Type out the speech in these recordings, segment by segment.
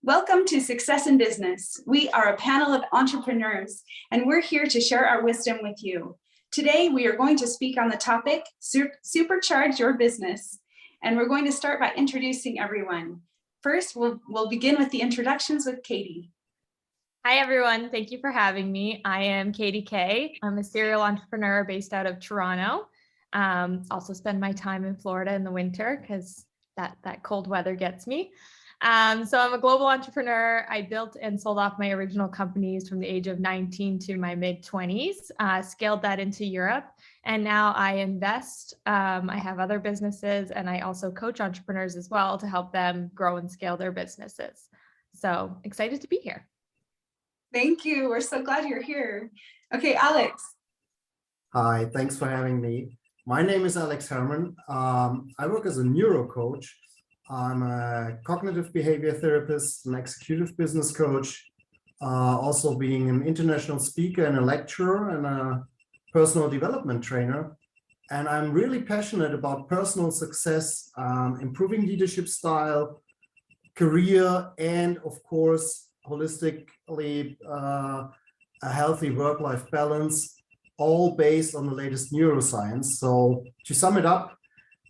Welcome to Success in Business. We are a panel of entrepreneurs, and we're here to share our wisdom with you. Today, we are going to speak on the topic, Supercharge Your Business. And we're going to start by introducing everyone. First, we'll begin with the introductions with Katie. Hi, everyone. Thank you for having me. I am Katie Kay. I'm a serial entrepreneur based out of Toronto. Also spend my time in Florida in the winter because that cold weather gets me. So I'm a global entrepreneur. I built and sold off my original companies from the age of 19 to my mid 20s, scaled that into Europe. And now I invest. I have other businesses, and I also coach entrepreneurs as well to help them grow and scale their businesses. So excited to be here. Thank you. We're so glad you're here. Okay, Alex. Hi, thanks for having me. My name is Alex Herman. I work as a neuro coach. I'm a cognitive behavior therapist, an executive business coach, also being an international speaker and a lecturer and a personal development trainer. And I'm really passionate about personal success, improving leadership style, career, and of course, holistically, a healthy work-life balance, all based on the latest neuroscience. So to sum it up,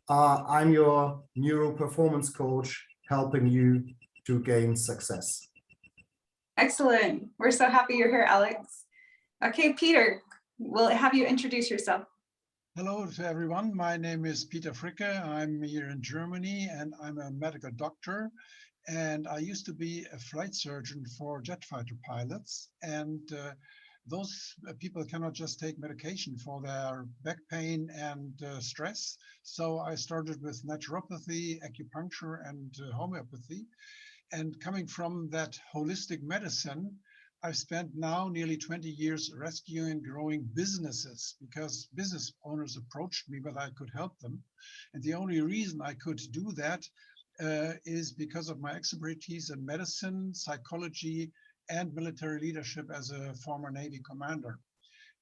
I'm your neuro performance coach, helping you to gain success. Excellent. We're so happy you're here, Alex. Okay, Peter, we'll have you introduce yourself. Hello to everyone. My name is Peter Fricke. I'm here in Germany and I'm a medical doctor. And I used to be a flight surgeon for jet fighter pilots. And those people cannot just take medication for their back pain and stress. So I started with naturopathy, acupuncture, and homeopathy. And coming from that holistic medicine, I've spent now nearly 20 years rescuing and growing businesses because business owners approached me whether I could help them. And the only reason I could do that is because of my expertise in medicine, psychology, and military leadership as a former Navy commander.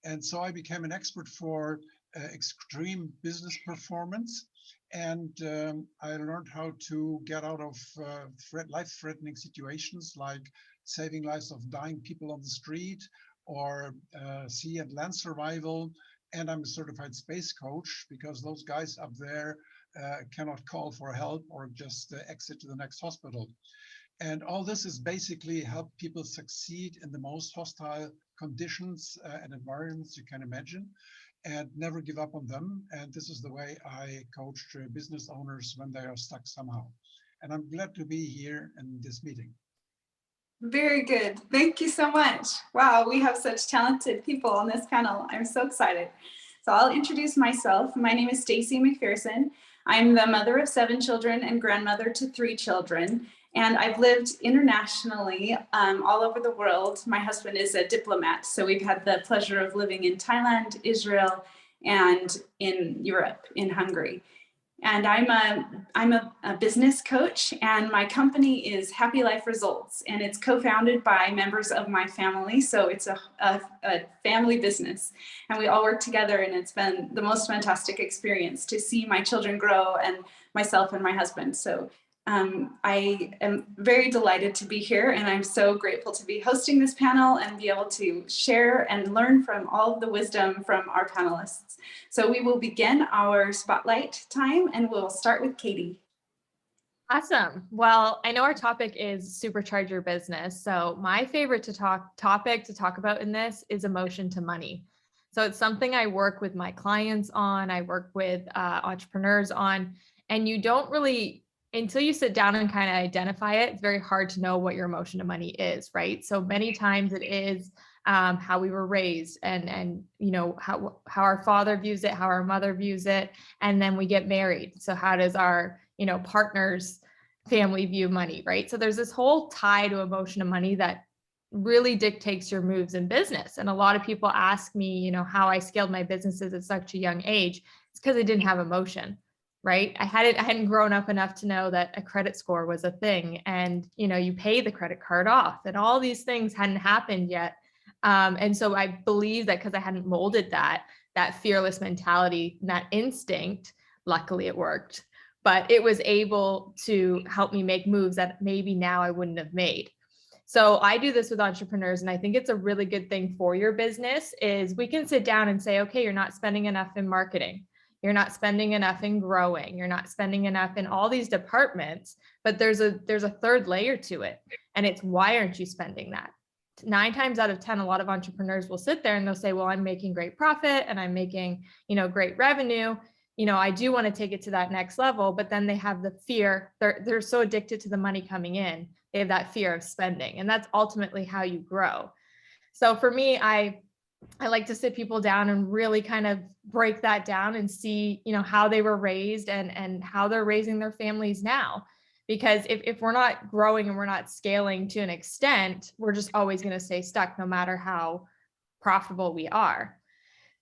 And so I became an expert for extreme business performance. And I learned how to get out of life-threatening situations like saving lives of dying people on the street or sea and land survival. And I'm a certified space coach because those guys up there cannot call for help or just exit to the next hospital. And all this is basically help people succeed in the most hostile conditions and environments you can imagine and never give up on them. And this is the way I coach business owners when they are stuck somehow. And I'm glad to be here in this meeting. Very good. Thank you so much. Wow, we have such talented people on this panel. I'm so excited. So I'll introduce myself. My name is Stacey McPherson. I'm the mother of 7 children and grandmother to 3 children. And I've lived internationally all over the world. My husband is a diplomat, so we've had the pleasure of living in Thailand, Israel, and in Europe, in Hungary. And I'm a business coach, and my company is Happy Life Results, and it's co-founded by members of my family. So it's a family business, and we all work together, and it's been the most fantastic experience to see my children grow and myself and my husband. So I am very delighted to be here, and I'm so grateful to be hosting this panel and be able to share and learn from all of the wisdom from our panelists. So we will begin our spotlight time, and we'll start with Katie. Awesome. Well, I know our topic is supercharge your business. So my favorite topic to talk about in this is emotion to money. So it's something I work with my clients on, I work with entrepreneurs on, and you don't really, until you sit down and kind of identify it, it's very hard to know what your emotion to money is, right? So many times it is how we were raised and you know how our father views it, how our mother views it, and then we get married. So how does our partner's family view money, right? So there's this whole tie to emotion to money that really dictates your moves in business. And a lot of people ask me, how I scaled my businesses at such a young age. It's because I didn't have emotion. Right? I hadn't grown up enough to know that a credit score was a thing, and you pay the credit card off, and all these things hadn't happened yet. And so I believe that because I hadn't molded that fearless mentality, that instinct, luckily it worked. but it was able to help me make moves that maybe now I wouldn't have made. So I do this with entrepreneurs, and I think it's a really good thing for your business is we can sit down and say, okay, you're not spending enough in marketing. You're not spending enough in growing. You're not spending enough in all these departments, but there's a third layer to it. And it's, why aren't you spending that? 9 times out of 10, a lot of entrepreneurs will sit there and they'll say, well, I'm making great profit and I'm making, great revenue. I do want to take it to that next level, but then they have the fear. They're so addicted to the money coming in. They have that fear of spending, and that's ultimately how you grow. So for me, I like to sit people down and really kind of break that down and see, how they were raised and how they're raising their families now. Because if we're not growing and we're not scaling to an extent, we're just always going to stay stuck no matter how profitable we are.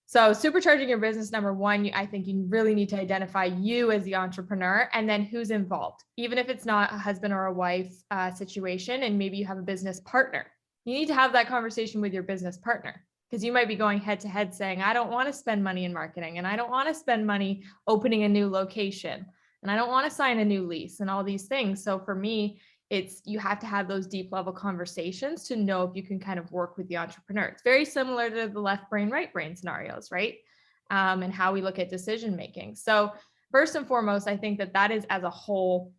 So supercharging your business, number one, I think you really need to identify you as the entrepreneur and then who's involved. Even if it's not a husband or a wife situation, and maybe you have a business partner, you need to have that conversation with your business partner, because you might be going head to head saying, I don't want to spend money in marketing, and I don't want to spend money opening a new location, and I don't want to sign a new lease and all these things. So for me, you have to have those deep level conversations to know if you can kind of work with the entrepreneur. It's very similar to the left brain, right brain scenarios, right? And how we look at decision making. So first and foremost, I think that is as a whole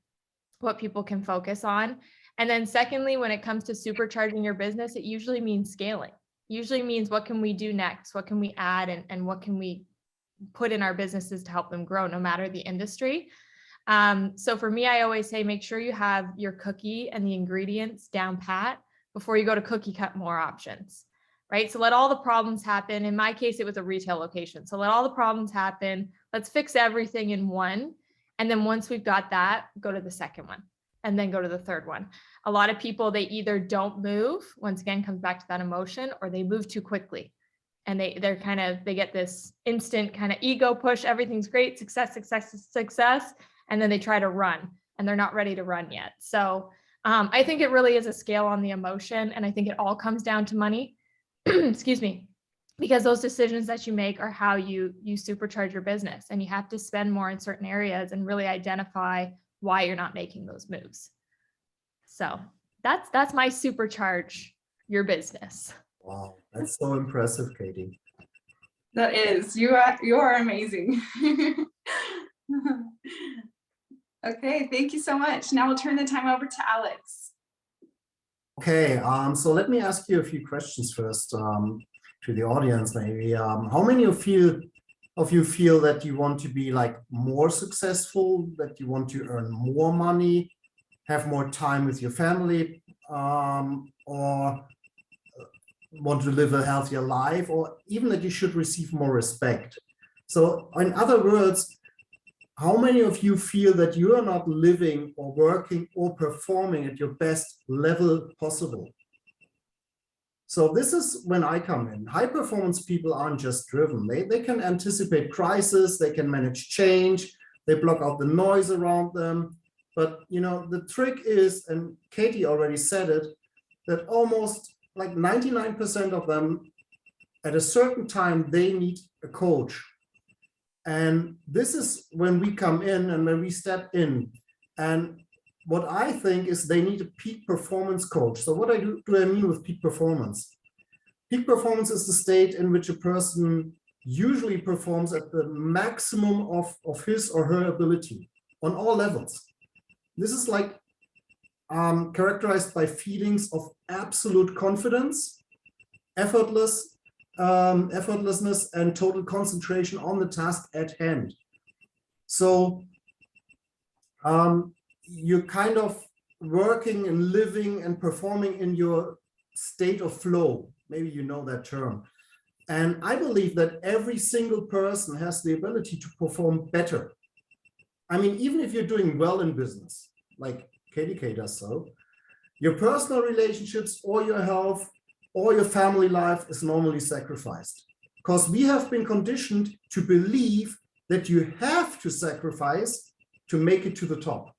what people can focus on. And then secondly, when it comes to supercharging your business, it usually means scaling. Usually means, what can we do next? What can we add? And what can we put in our businesses to help them grow, no matter the industry? So for me, I always say, make sure you have your cookie and the ingredients down pat before you go to cookie cut more options, right? So let all the problems happen. In my case, it was a retail location. So let all the problems happen. Let's fix everything in one. And then once we've got that, go to the second one and then go to the third one. A lot of people, they either don't move, once again, comes back to that emotion, or they move too quickly. And they get this instant kind of ego push. Everything's great, success, success, success. And then they try to run and they're not ready to run yet. So I think it really is a scale on the emotion. And I think it all comes down to money, excuse me, because those decisions that you make are how you supercharge your business. And you have to spend more in certain areas and really identify why you're not making those moves. So that's my supercharge your business. Wow, that's so impressive, Katie. That is, you are amazing. Okay, thank you so much. Now we'll turn the time over to Alex. Okay, so let me ask you a few questions first to the audience, maybe. How many of you feel that you want to be like more successful, that you want to earn more money, have more time with your family, or want to live a healthier life, or even that you should receive more respect? So in other words, how many of you feel that you are not living or working or performing at your best level possible? So this is when I come in. High performance people aren't just driven. They can anticipate crisis, they can manage change, they block out the noise around them. But the trick is, and Katie already said it, that almost like 99% of them at a certain time, they need a coach. And this is when we come in and when we step in. And what I think is they need a peak performance coach. So what do I mean with peak performance? Peak performance is the state in which a person usually performs at the maximum of his or her ability on all levels. This is like characterized by feelings of absolute confidence, effortlessness, and total concentration on the task at hand. So you're kind of working and living and performing in your state of flow. Maybe you know that term. And I believe that every single person has the ability to perform better. I mean, even if you're doing well in business, like KDK does so, your personal relationships or your health or your family life is normally sacrificed, because we have been conditioned to believe that you have to sacrifice to make it to the top.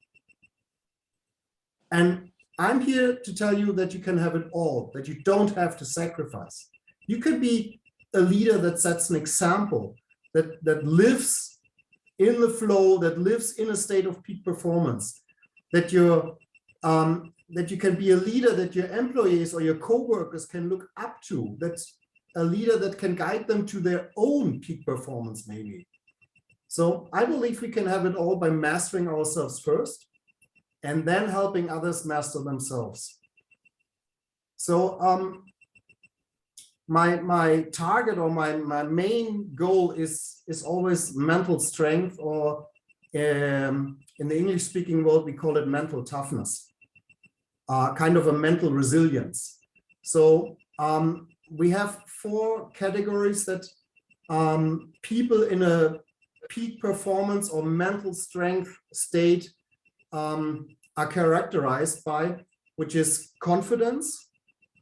And I'm here to tell you that you can have it all, that you don't have to sacrifice. You could be a leader that sets an example, that lives in the flow, that lives in a state of peak performance, that you can be a leader that your employees or your co-workers can look up to, that's a leader that can guide them to their own peak performance maybe. So I believe we can have it all by mastering ourselves first and then helping others master themselves. So my target or my main goal is always mental strength, or in the English speaking world, we call it mental toughness, kind of a mental resilience. So we have 4 categories that people in a peak performance or mental strength state are characterized by, which is confidence.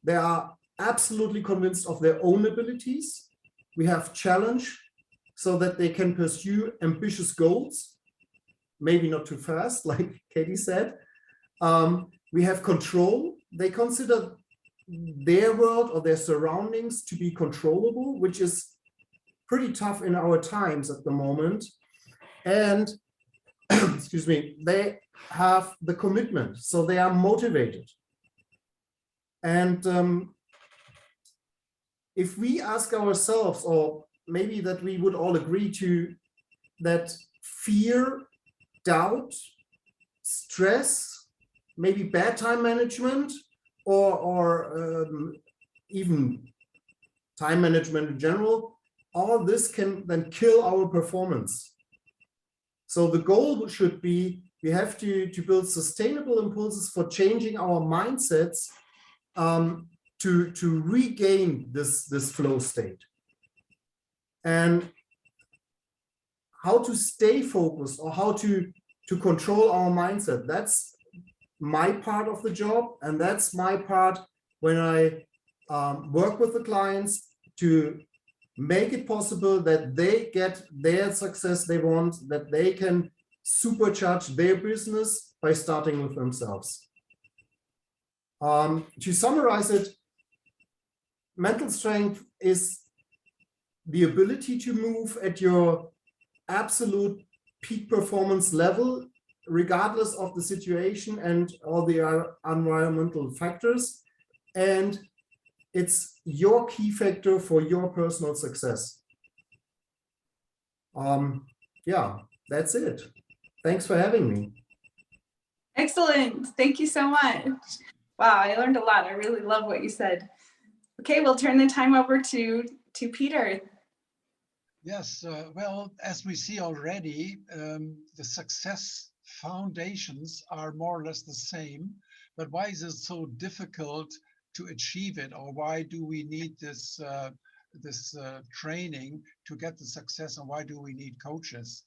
They are absolutely convinced of their own abilities. We have challenge, so that they can pursue ambitious goals, maybe not too fast, like Katie said. We have control. They consider their world or their surroundings to be controllable, which is pretty tough in our times at the moment. And excuse me, they have the commitment, so they are motivated. And if we ask ourselves, or maybe that we would all agree to, that fear, doubt, stress, maybe bad time management, or even time management in general, all this can then kill our performance. So the goal should be, we have to build sustainable impulses for changing our mindsets to regain this flow state. And how to stay focused, or how to control our mindset, that's my part of the job. And that's my part when I work with the clients to make it possible that they get their success they want, that they can supercharge their business by starting with themselves. To summarize it, mental strength is the ability to move at your absolute peak performance level, regardless of the situation and all the environmental factors. And it's your key factor for your personal success. Yeah, that's it. Thanks for having me. Excellent. Thank you so much. Wow, I learned a lot. I really love what you said. Okay, we'll turn the time over to Peter. Yes, well, as we see already, the success foundations are more or less the same, but why is it so difficult to achieve it, or why do we need this training to get the success, and why do we need coaches?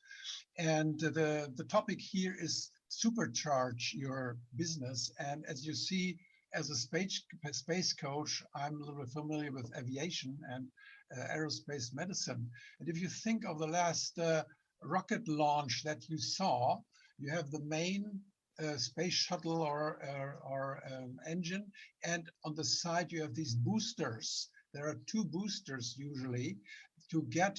And the topic here is supercharge your business. And as you see, as a space coach, I'm a little familiar with aviation and aerospace medicine. And if you think of the last rocket launch that you saw, you have the main space shuttle or engine, and on the side you have these boosters. There are 2 boosters usually to get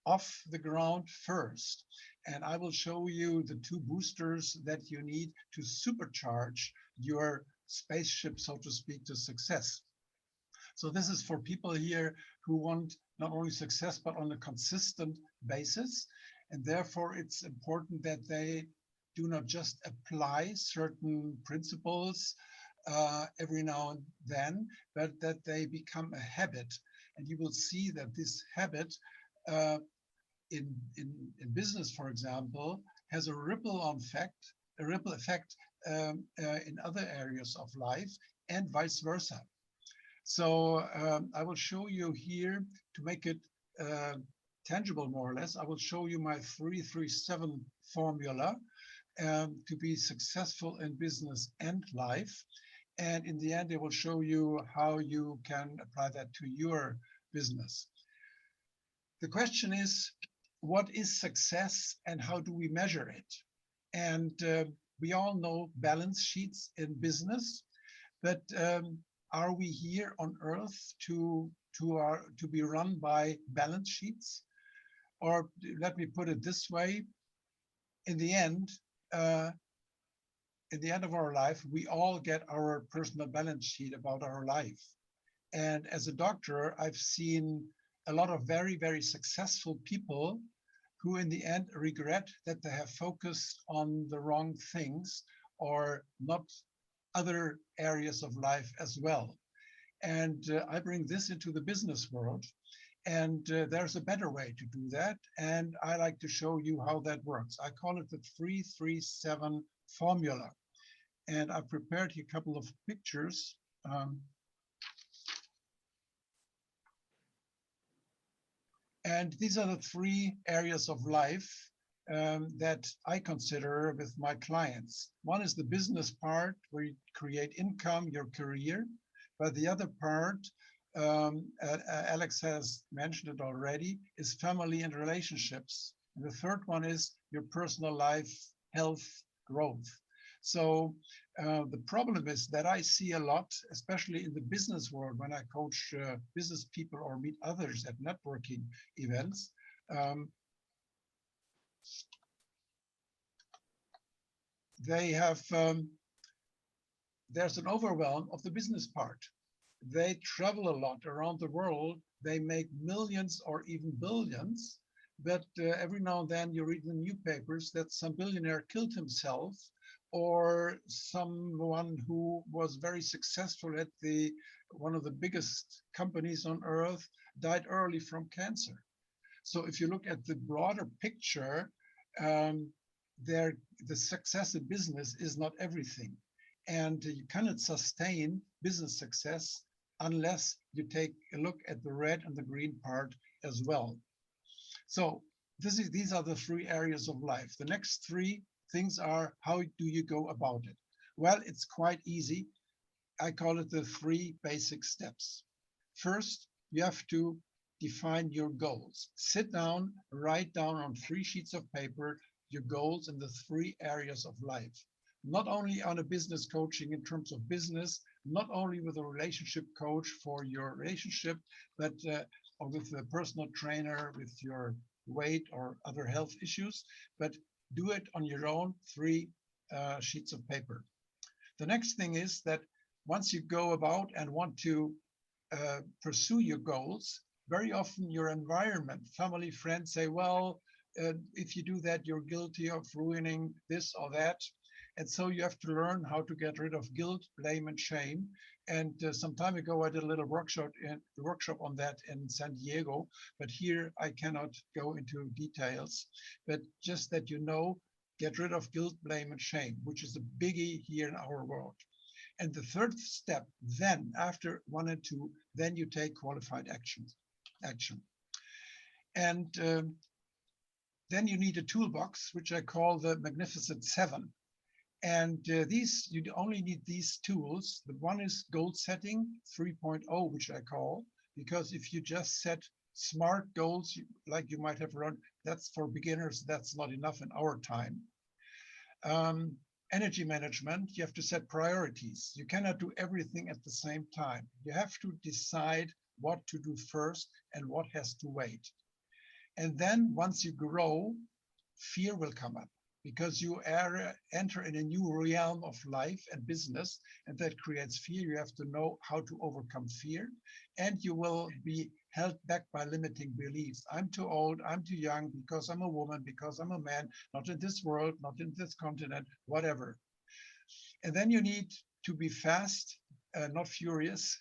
off the ground first. And I will show you the 2 boosters that you need to supercharge your spaceship, so to speak, to success. So this is for people here who want not only success, but on a consistent basis. And therefore, it's important that they do not just apply certain principles every now and then, but that they become a habit. And you will see that this habit in business, for example, has a ripple effect in other areas of life, and vice versa. So I will show you here, to make it tangible more or less, I will show you my 3-3-7 formula to be successful in business and life. And in the end, I will show you how you can apply that to your business. The question is, what is success and how do we measure it? And we all know balance sheets in business, but are we here on earth to be run by balance sheets? Or let me put it this way, in the end of our life, we all get our personal balance sheet about our life. And as a doctor, I've seen a lot of very, very successful people who in the end regret that they have focused on the wrong things or not other areas of life as well. And I bring this into the business world. And there's a better way to do that. And I like to show you how that works. I call it the 3-3-7 formula. And I've prepared here a couple of pictures. And these are the 3 areas of life that I consider with my clients. One is the business part, where you create income, your career. But the other part, Alex has mentioned it already, is family and relationships. And the third one is your personal life, health, growth. So the problem is that I see a lot, especially in the business world, when I coach business people or meet others at networking events. They have, there's an overwhelm of the business part. They travel a lot around the world. They make millions or even billions, but every now and then you read in the newspapers that some billionaire killed himself, or someone who was very successful at one of the biggest companies on earth died early from cancer. So if you look at the broader picture, the success in business is not everything. And you cannot sustain business success unless you take a look at the red and the green part as well. So these are the 3 areas of life. The next 3 things are, how do you go about it? Well, it's quite easy. I call it the 3 basic steps. First, you have to define your goals. Sit down, write down on 3 sheets of paper your goals in the 3 areas of life. Not only on a business coaching in terms of business, not only with a relationship coach for your relationship, but or with a personal trainer with your weight or other health issues, but do it on your own 3 sheets of paper. The next thing is that once you go about and want to pursue your goals, very often your environment, family, friends say, well, if you do that, you're guilty of ruining this or that. And so you have to learn how to get rid of guilt, blame, and shame. And some time ago, I did a little workshop on that in San Diego, but here I cannot go into details. But just that you know, get rid of guilt, blame, and shame, which is a biggie here in our world. And the third step, then after 1 and 2, then you take qualified action. And then you need a toolbox, which I call the Magnificent 7. And these, you only need these tools. The one is goal setting 3.0, which I call, because if you just set smart goals, like you might have run, that's for beginners, that's not enough in our time. Energy management, you have to set priorities. You cannot do everything at the same time. You have to decide what to do first and what has to wait. And then once you grow, fear will come up, because you enter in a new realm of life and business, and that creates fear. You have to know how to overcome fear, and you will be held back by limiting beliefs. I'm too old, I'm too young, because I'm a woman, because I'm a man, not in this world, not in this continent, whatever. And then you need to be fast, not furious,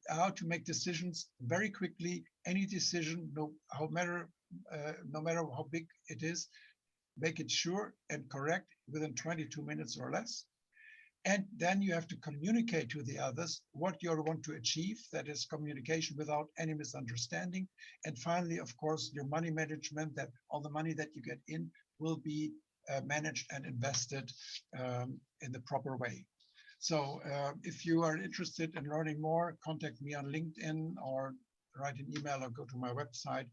how to make decisions very quickly. Any decision, no matter how big it is, make it sure and correct within 22 minutes or less. And then you have to communicate to the others what you want to achieve. That is communication without any misunderstanding. And finally, of course, your money management, that all the money that you get in will be managed and invested in the proper way. So if you are interested in learning more, contact me on LinkedIn or write an email or go to my website.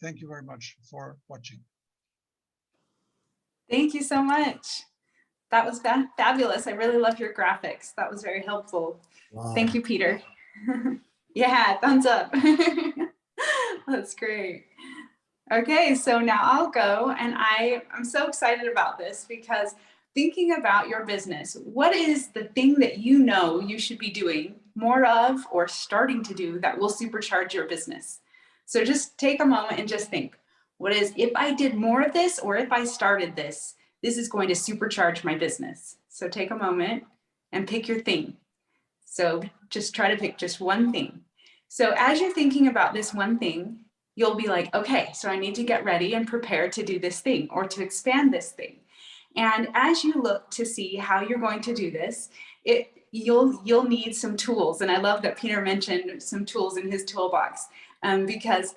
Thank you very much for watching. Thank you so much. That was fabulous. I really love your graphics. That was very helpful. Wow. Thank you, Peter. Yeah, thumbs up. That's great. Okay, so now I'll go, and I'm so excited about this because thinking about your business, what is the thing that you know you should be doing more of or starting to do that will supercharge your business? So just take a moment and just think, what is, if I did more of this or if I started this, this is going to supercharge my business. So take a moment and pick your thing. So just try to pick just one thing. So as you're thinking about this one thing, you'll be like, okay, so I need to get ready and prepare to do this thing or to expand this thing. And as you look to see how you're going to do this, you'll need some tools. And I love that Peter mentioned some tools in his toolbox, because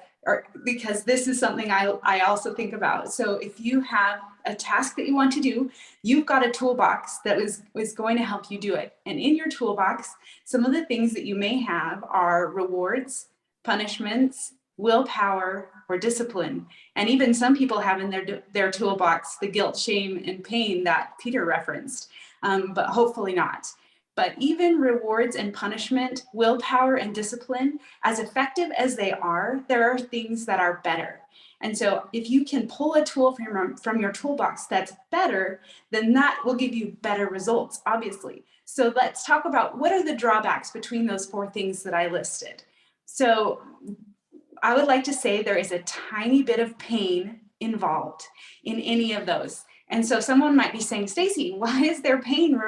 this is something I also think about. So if you have a task that you want to do, you've got a toolbox that is going to help you do it. And in your toolbox, some of the things that you may have are rewards, punishments, willpower, or discipline. And even some people have in their toolbox the guilt, shame, and pain that Peter referenced, but hopefully not. But even rewards and punishment, willpower and discipline, as effective as they are, there are things that are better. And so if you can pull a tool from your toolbox that's better, then that will give you better results, obviously. So let's talk about what are the drawbacks between those four things that I listed. So I would like to say there is a tiny bit of pain involved in any of those. And so someone might be saying, Stacey, why is there pain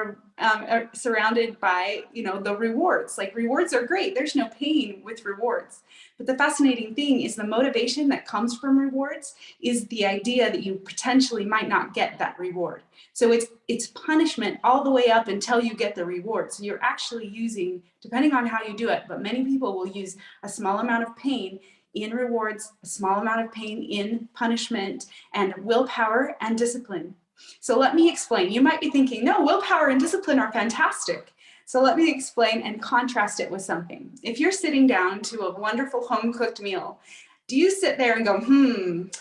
surrounded by, the rewards? Like, rewards are great. There's no pain with rewards. But the fascinating thing is the motivation that comes from rewards is the idea that you potentially might not get that reward. So it's punishment all the way up until you get the reward. So you're actually using, depending on how you do it, but many people will use a small amount of pain in rewards, a small amount of pain in punishment, and willpower and discipline. So let me explain. You might be thinking, no, willpower and discipline are fantastic. So let me explain and contrast it with something. If you're sitting down to a wonderful home-cooked meal, do you sit there and go,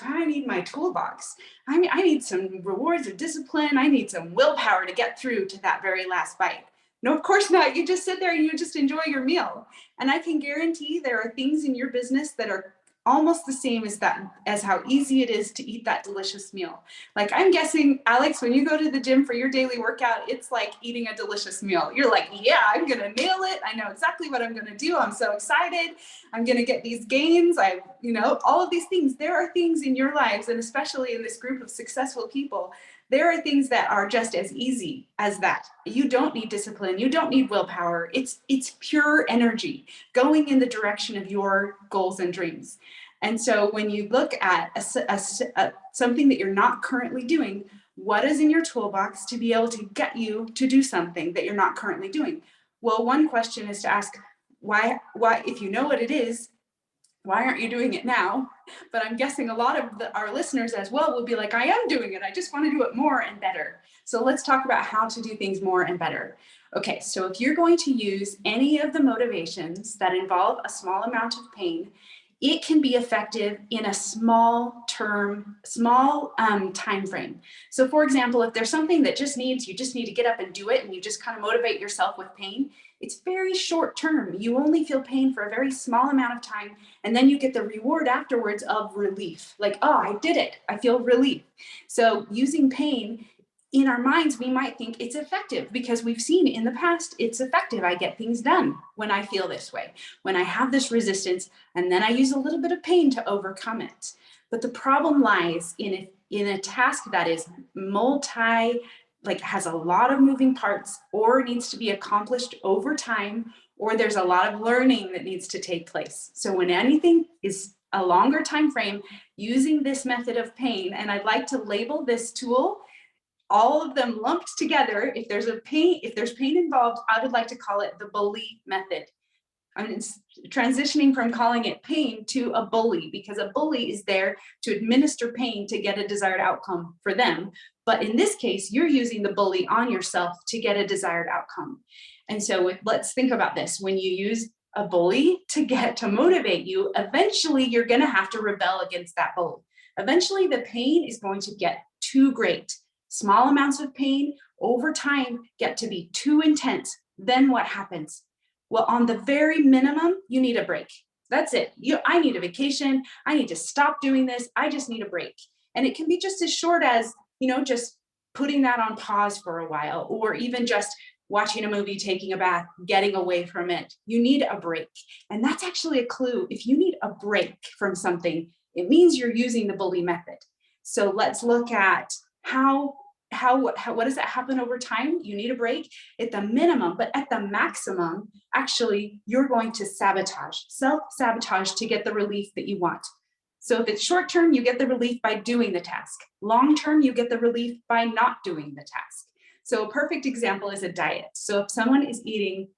I need my toolbox. I need some rewards of discipline. I need some willpower to get through to that very last bite. No, of course not. You just sit there and you just enjoy your meal. And I can guarantee there are things in your business that are almost the same as how easy it is to eat that delicious meal. Like, I'm guessing, Alex, when you go to the gym for your daily workout, it's like eating a delicious meal. You're like, yeah, I'm going to nail it. I know exactly what I'm going to do. I'm so excited. I'm going to get these gains. All of these things. There are things in your lives, and especially in this group of successful people, there are things that are just as easy as that. You don't need discipline. You don't need willpower. It's pure energy going in the direction of your goals and dreams. And so when you look at something that you're not currently doing, what is in your toolbox to be able to get you to do something that you're not currently doing? Well, one question is to ask, why, if you know what it is, why aren't you doing it now? But I'm guessing a lot of our listeners as well will be like, I am doing it. I just want to do it more and better. So let's talk about how to do things more and better. Okay, so if you're going to use any of the motivations that involve a small amount of pain, it can be effective in a small time frame. So for example, if there's something that you just need to get up and do it, and you just kind of motivate yourself with pain, it's very short term. You only feel pain for a very small amount of time, and then you get the reward afterwards of relief. Like, oh, I did it. I feel relief. So using pain, in our minds, we might think it's effective because we've seen in the past it's effective. I get things done when I feel this way, when I have this resistance, and then I use a little bit of pain to overcome it. But the problem lies in a task that is has a lot of moving parts, or needs to be accomplished over time, or there's a lot of learning that needs to take place. So when anything is a longer time frame, using this method of pain, and I'd like to label this tool, all of them lumped together. If there's pain involved, I would like to call it the bully method. I'm transitioning from calling it pain to a bully, because a bully is there to administer pain to get a desired outcome for them. But in this case, you're using the bully on yourself to get a desired outcome. And so let's think about this. When you use a bully to motivate you, eventually you're going to have to rebel against that bully. Eventually the pain is going to get too great. Small amounts of pain over time get to be too intense. Then what happens? Well, on the very minimum, you need a break. That's it. I need a vacation. I need to stop doing this. I just need a break. And it can be just as short as, just putting that on pause for a while, or even just watching a movie, taking a bath, getting away from it. You need a break. And that's actually a clue. If you need a break from something, it means you're using the bully method. So let's look at what does that happen over time? You need a break at the minimum, but at the maximum, actually, you're going to self-sabotage to get the relief that you want. So if it's short term, you get the relief by doing the task. Long term, you get the relief by not doing the task. So a perfect example is a diet. So if someone is eating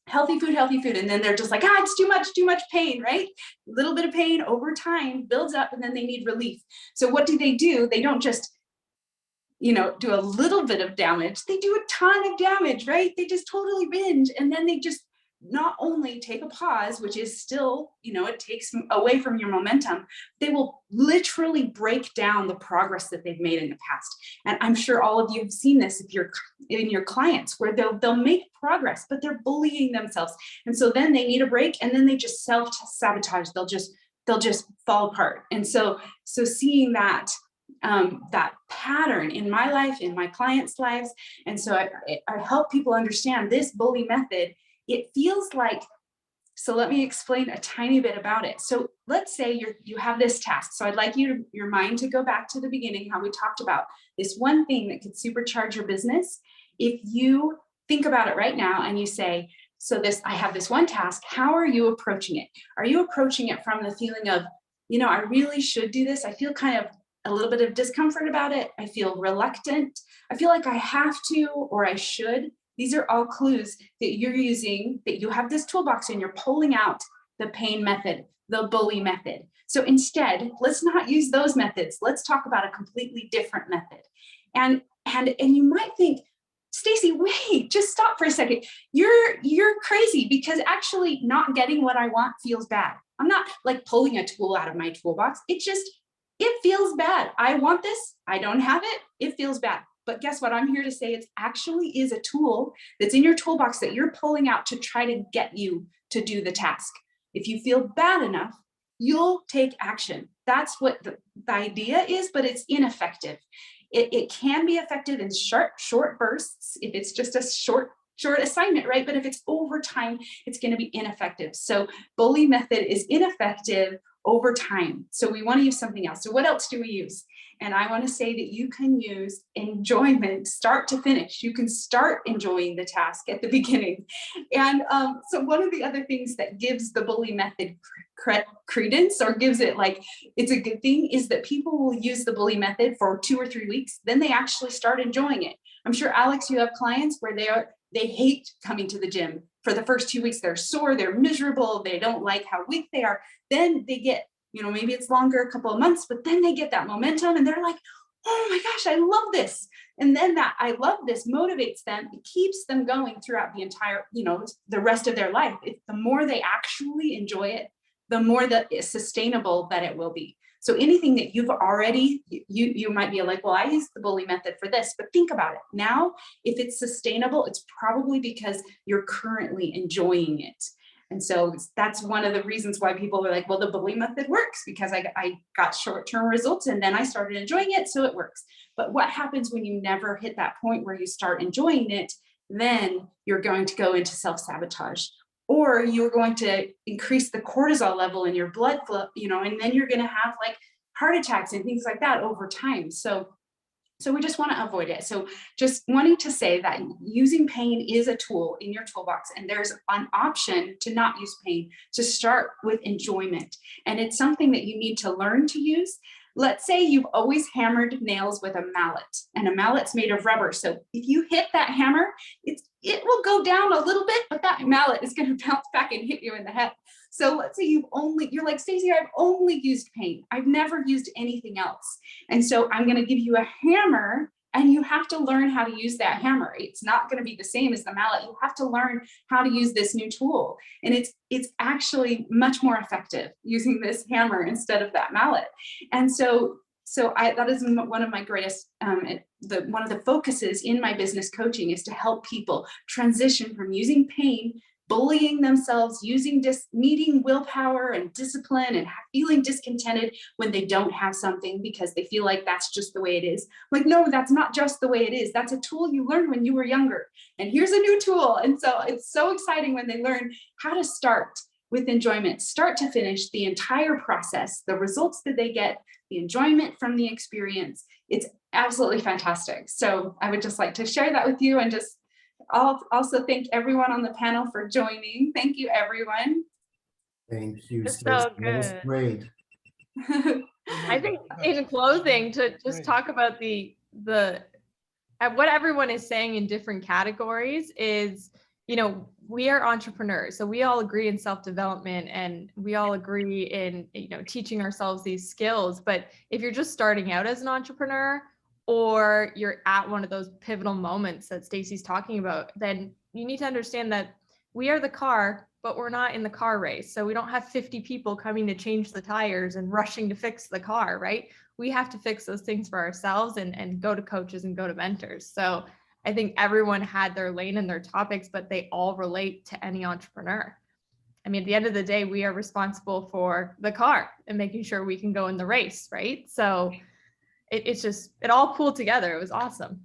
healthy food, and then they're just like, it's too much pain, right? A little bit of pain over time builds up, and then they need relief. So what do? They don't just do a little bit of damage, they do a ton of damage, right? They just totally binge. And then they just not only take a pause, which is still, it takes away from your momentum, they will literally break down the progress that they've made in the past. And I'm sure all of you have seen this if you're in your clients, where they'll make progress, but they're bullying themselves. And so then they need a break, and then they just self-sabotage. They'll just fall apart. And so seeing that pattern in my life, in my clients' lives. And so I help people understand this bully method. It feels like, so let me explain a tiny bit about it. So let's say you have this task. So I'd like your mind to go back to the beginning, how we talked about this one thing that could supercharge your business. If you think about it right now and you say, I have this one task, how are you approaching it? Are you approaching it from the feeling of, I really should do this. I feel kind of a little bit of discomfort about it. I feel reluctant. I feel like I have to, or I should. These are all clues that you're using, that you have this toolbox and you're pulling out the pain method, the bully method. So instead, let's not use those methods. Let's talk about a completely different method. And you might think, Stacey, wait, just stop for a second. You're crazy, because actually not getting what I want feels bad. I'm not like pulling a tool out of my toolbox. It feels bad. I want this. I don't have it. It feels bad. But guess what? I'm here to say it actually is a tool that's in your toolbox that you're pulling out to try to get you to do the task. If you feel bad enough, you'll take action. That's what the idea is, but it's ineffective. It can be effective in short bursts if it's just a short assignment, right? But if it's over time, it's going to be ineffective. So bully method is ineffective over time. So we want to use something else. So what else do we use? And I want to say that you can use enjoyment, start to finish. You can start enjoying the task at the beginning. And so one of the other things that gives the bully method credence, or gives it like it's a good thing, is that people will use the bully method for 2 or 3 weeks. Then they actually start enjoying it. I'm sure, Alex, you have clients where they hate coming to the gym. For the first 2 weeks, they're sore, they're miserable, they don't like how weak they are. Then they get, maybe it's longer, a couple of months, but then they get that momentum and they're like, oh my gosh, I love this. And then that I love this motivates them. It keeps them going throughout the entire, the rest of their life. The more they actually enjoy it, the more that it's sustainable that it will be. So anything that you've already, you might be like, well, I use the bully method for this, but think about it. Now, if it's sustainable, it's probably because you're currently enjoying it. And so that's one of the reasons why people are like, well, the bully method works, because I got short-term results and then I started enjoying it, so it works. But what happens when you never hit that point where you start enjoying it? Then you're going to go into self-sabotage, or you're going to increase the cortisol level in your blood flow, and then you're going to have like heart attacks and things like that over time. So we just want to avoid it. So just wanting to say that using pain is a tool in your toolbox, and there's an option to not use pain, to start with enjoyment. And it's something that you need to learn to use. Let's say you've always hammered nails with a mallet, and a mallet's made of rubber. So if you hit that hammer, it will go down a little bit, but that mallet is going to bounce back and hit you in the head. So let's say you're like, Stacey, I've only used pain. I've never used anything else. And so I'm going to give you a hammer, and you have to learn how to use that hammer. It's not going to be the same as the mallet. You have to learn how to use this new tool. And it's actually much more effective using this hammer instead of that mallet. And so that is one of my greatest, one of the focuses in my business coaching is to help people transition from using pain bullying themselves, needing willpower and discipline and feeling discontented when they don't have something because they feel like that's just the way it is. Like, no, that's not just the way it is. That's a tool you learned when you were younger. And here's a new tool. And so it's so exciting when they learn how to start with enjoyment, start to finish, the entire process, the results that they get, the enjoyment from the experience. It's absolutely fantastic. So I would just like to share that with you, and just I'll also thank everyone on the panel for joining. Thank you, everyone. Thank you, It's Stacey. so That was good. great. I think in closing, to just Great. talk about what everyone is saying in different categories is, we are entrepreneurs. So we all agree in self-development, and we all agree in, teaching ourselves these skills. But if you're just starting out as an entrepreneur, or you're at one of those pivotal moments that Stacey's talking about, then you need to understand that we are the car, but we're not in the car race. So we don't have 50 people coming to change the tires and rushing to fix the car, right? We have to fix those things for ourselves and go to coaches and go to mentors. So I think everyone had their lane and their topics, but they all relate to any entrepreneur. I mean, at the end of the day, we are responsible for the car and making sure we can go in the race, right? So it all pulled together. It was awesome.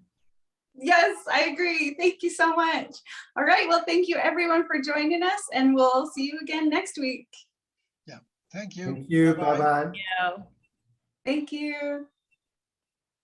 Yes, I agree. Thank you so much. All right. Well, thank you everyone for joining us, and we'll see you again next week. Yeah. Thank you. Thank you. Bye-bye. Bye-bye. Yeah. Thank you.